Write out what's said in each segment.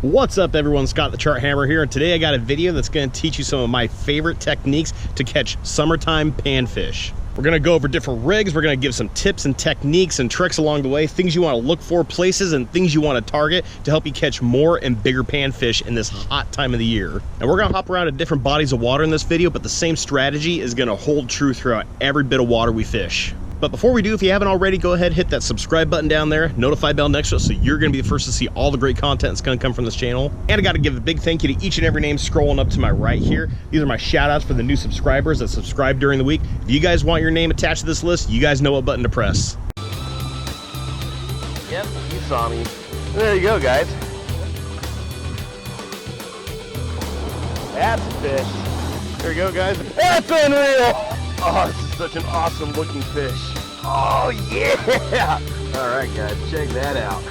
What's up everyone, Scott the TroutHammer here, and today I got a video that's going to teach you some of my favorite techniques to catch summertime panfish. We're going to go over different rigs, we're going to give some tips and techniques and tricks along the way, things you want to look for, places and things you want to target to help you catch more and bigger panfish in this hot time of the year. And we're going to hop around to different bodies of water in this video, but the same strategy is going to hold true throughout every bit of water we fish. But before we do, if you haven't already, go ahead, hit that subscribe button down there, notify bell next to it, so you're going to be the first to see all the great content that's going to come from this channel. And I got to give a big thank you to each and every name scrolling up to my right here. These are my shout outs for the new subscribers that subscribe during the week. If you guys want your name attached to this list, you guys know what button to press. Yep, you saw me. There you go, guys. That's a fish. There you go, guys. That's unreal! Oh, this is such an awesome looking fish. Oh, yeah! All right, guys, check that out.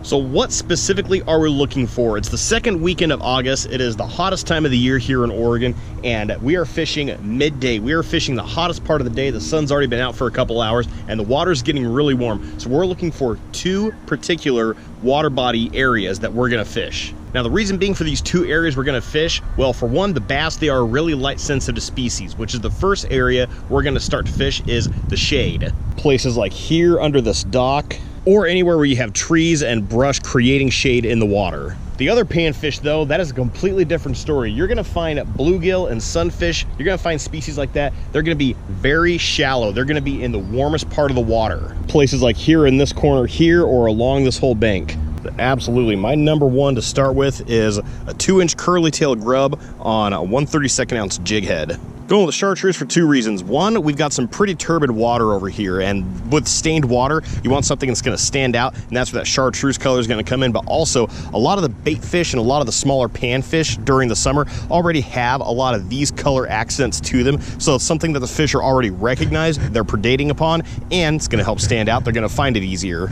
So what specifically are we looking for? It's the second weekend of August. It is the hottest time of the year here in Oregon, and we are fishing midday. We are fishing the hottest part of the day. The sun's already been out for a couple hours, and the water's getting really warm. So we're looking for two particular water body areas that we're gonna fish. Now the reason being for these two areas we're gonna fish, well, for one, the bass, they are a really light sensitive species, which is the first area we're gonna start to fish is the shade. Places like here under this dock, or anywhere where you have trees and brush creating shade in the water. The other panfish though, that is a completely different story. You're gonna find bluegill and sunfish, you're gonna find species like that. They're gonna be very shallow. They're gonna be in the warmest part of the water. Places like here in this corner here or along this whole bank. Absolutely, my number one to start with is a 2-inch curly tail grub on a 1/32 ounce jig head. Going with the chartreuse for two reasons. One, we've got some pretty turbid water over here, and with stained water, you want something that's going to stand out, and that's where that chartreuse color is going to come in. But also, a lot of the bait fish and a lot of the smaller panfish during the summer already have a lot of these color accents to them, so it's something that the fish are already recognized, they're predating upon, and it's going to help stand out. They're going to find it easier.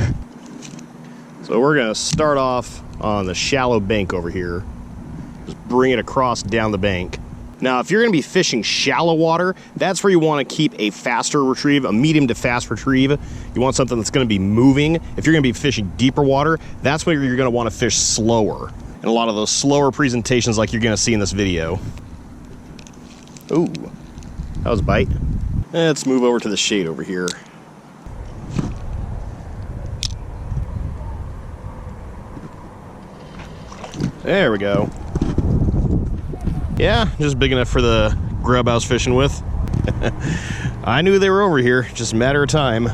So we're going to start off on the shallow bank over here. Just bring it across down the bank. Now, if you're going to be fishing shallow water, that's where you want to keep a faster retrieve, a medium to fast retrieve. You want something that's going to be moving. If you're going to be fishing deeper water, that's where you're going to want to fish slower. And a lot of those slower presentations like you're going to see in this video. Ooh, that was a bite. Let's move over to the shade over here. There we go. Yeah, just big enough for the grub I was fishing with. I knew they were over here, just a matter of time.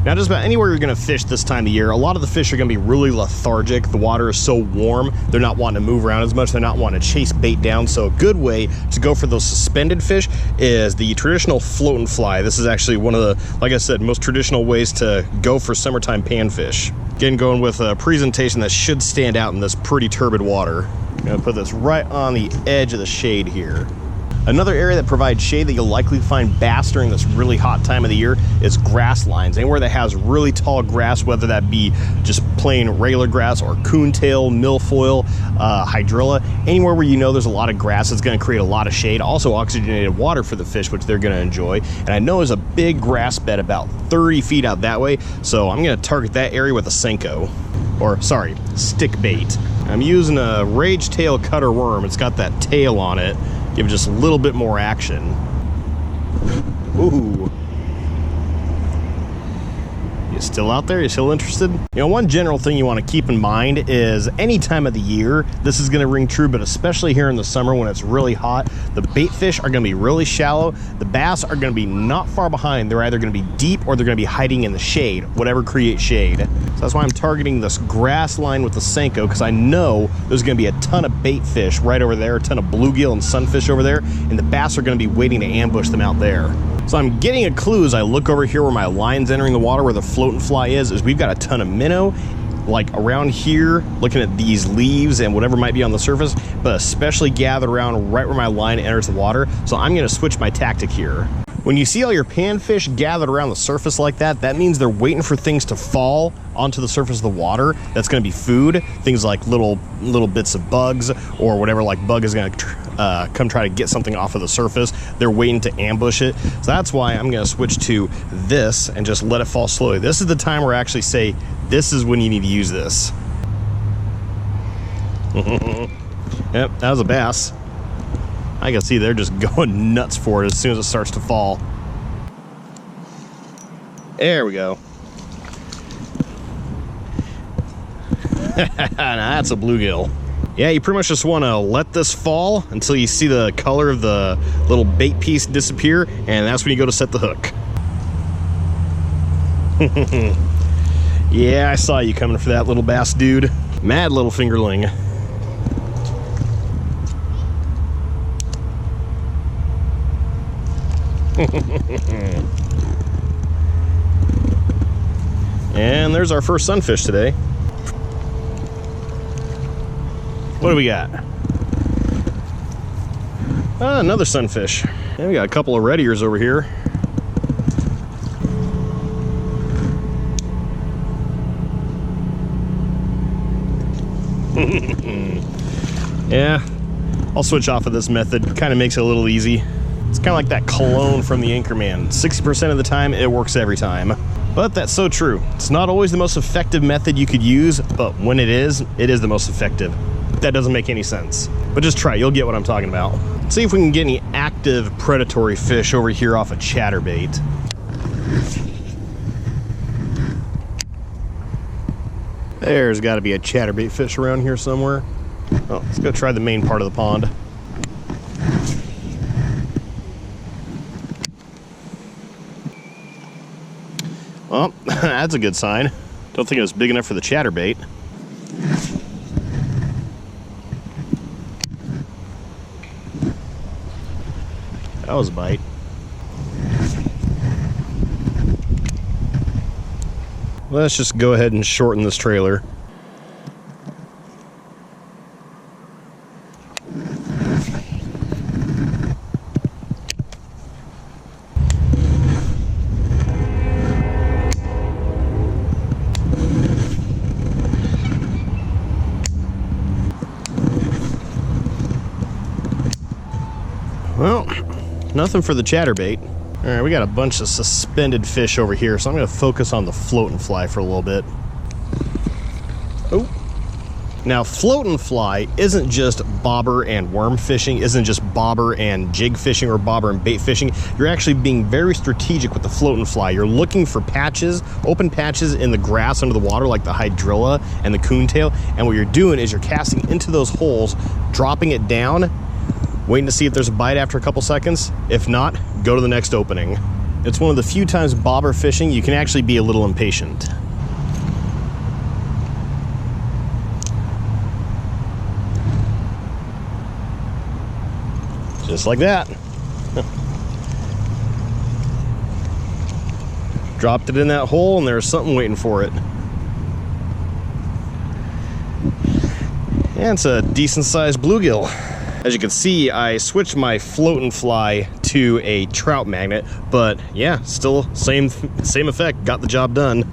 Now, just about anywhere you're gonna fish this time of year, a lot of the fish are gonna be really lethargic. The water is so warm, they're not wanting to move around as much, they're not wanting to chase bait down. So a good way to go for those suspended fish is the traditional float and fly. This is actually one of the, like I said, most traditional ways to go for summertime panfish. Again, going with a presentation that should stand out in this pretty turbid water. I'm gonna put this right on the edge of the shade here. Another area that provides shade that you'll likely find bass during this really hot time of the year is grass lines. Anywhere that has really tall grass, whether that be just plain regular grass or coontail, milfoil, hydrilla, anywhere where you know there's a lot of grass, it's gonna create a lot of shade. Also oxygenated water for the fish, which they're gonna enjoy. And I know there's a big grass bed about 30 feet out that way, so I'm gonna target that area with a Senko. Or, sorry, stick bait. I'm using a rage tail cutter worm. It's got that tail on it. Give it just a little bit more action. Ooh. You still out there? You still interested? You know, one general thing you want to keep in mind is any time of the year, this is going to ring true, but especially here in the summer when it's really hot, the bait fish are going to be really shallow. The bass are going to be not far behind. They're either going to be deep or they're going to be hiding in the shade, whatever creates shade. So that's why I'm targeting this grass line with the Senko, because I know there's going to be a ton of bait fish right over there, a ton of bluegill and sunfish over there, and the bass are going to be waiting to ambush them out there. So I'm getting a clue as I look over here where my line's entering the water, where the float and fly is we've got a ton of minnow, like around here, looking at these leaves and whatever might be on the surface, but especially gathered around right where my line enters the water. So I'm gonna switch my tactic here. When you see all your panfish gathered around the surface like that, that means they're waiting for things to fall onto the surface of the water. That's gonna be food, things like little bits of bugs or whatever like bug is gonna come try to get something off of the surface. They're waiting to ambush it. So that's why I'm gonna switch to this and just let it fall slowly. This is the time where I actually say, this is when you need to use this. Yep, that was a bass. I can see they're just going nuts for it as soon as it starts to fall. There we go. Now that's a bluegill. Yeah, you pretty much just want to let this fall until you see the color of the little bait piece disappear, and that's when you go to set the hook. Yeah, I saw you coming for that little bass, dude. Mad little fingerling. And there's our first sunfish today. What do we got? Another sunfish. And we got a couple of red ears over here. Yeah, I'll switch off of this method. Kind of makes it a little easy. It's kind of like that cologne from the Anchorman. 60% of the time, it works every time. But that's so true. It's not always the most effective method you could use, but when it is the most effective. That doesn't make any sense. But just try, you'll get what I'm talking about. Let's see if we can get any active predatory fish over here off a chatterbait. There's got to be a chatterbait fish around here somewhere. Oh, let's go try the main part of the pond. Well, that's a good sign. Don't think it was big enough for the chatterbait. That was a bite. Let's just go ahead and shorten this trailer. Well, nothing for the chatterbait. All right, we got a bunch of suspended fish over here, so I'm going to focus on the float and fly for a little bit. Oh. Now, float and fly isn't just bobber and worm fishing, isn't just bobber and jig fishing or bobber and bait fishing. You're actually being very strategic with the float and fly. You're looking for patches, open patches in the grass under the water, like the hydrilla and the coontail, and what you're doing is you're casting into those holes, dropping it down, waiting to see if there's a bite after a couple seconds. If not, go to the next opening. It's one of the few times bobber fishing you can actually be a little impatient. Just like that. Dropped it in that hole and there's something waiting for it. And it's a decent sized bluegill. As you can see, I switched my float and fly to a trout magnet, but yeah, still same effect, got the job done.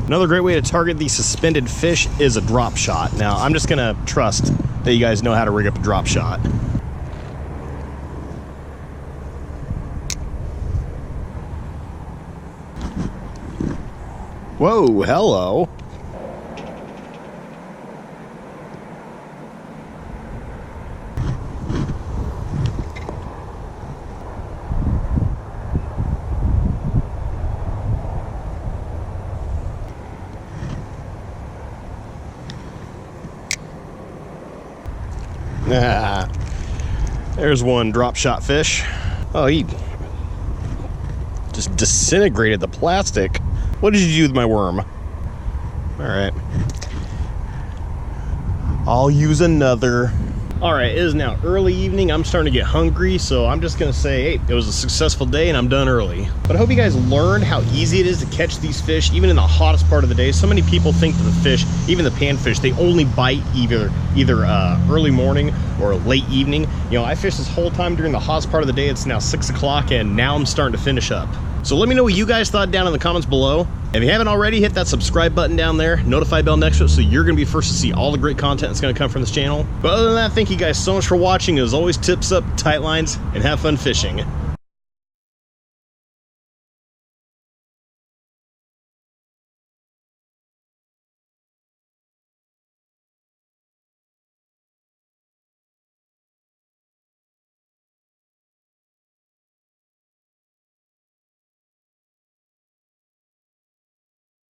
Another great way to target these suspended fish is a drop shot. Now, I'm just gonna trust that you guys know how to rig up a drop shot. Whoa, hello. There's one drop shot fish. Oh, he just disintegrated the plastic. What did you do with my worm? All right. I'll use another. All right, it is now early evening. I'm starting to get hungry, so I'm just gonna say, hey, it was a successful day and I'm done early. But I hope you guys learned how easy it is to catch these fish, even in the hottest part of the day. So many people think that the fish, even the panfish, they only bite either early morning or late evening. You know, I fished this whole time during the hottest part of the day. It's now 6 o'clock and now I'm starting to finish up. So let me know what you guys thought down in the comments below. If you haven't already, hit that subscribe button down there, notify bell next to it, so you're going to be first to see all the great content that's going to come from this channel. But other than that, thank you guys so much for watching. As always, tips up, tight lines, and have fun fishing.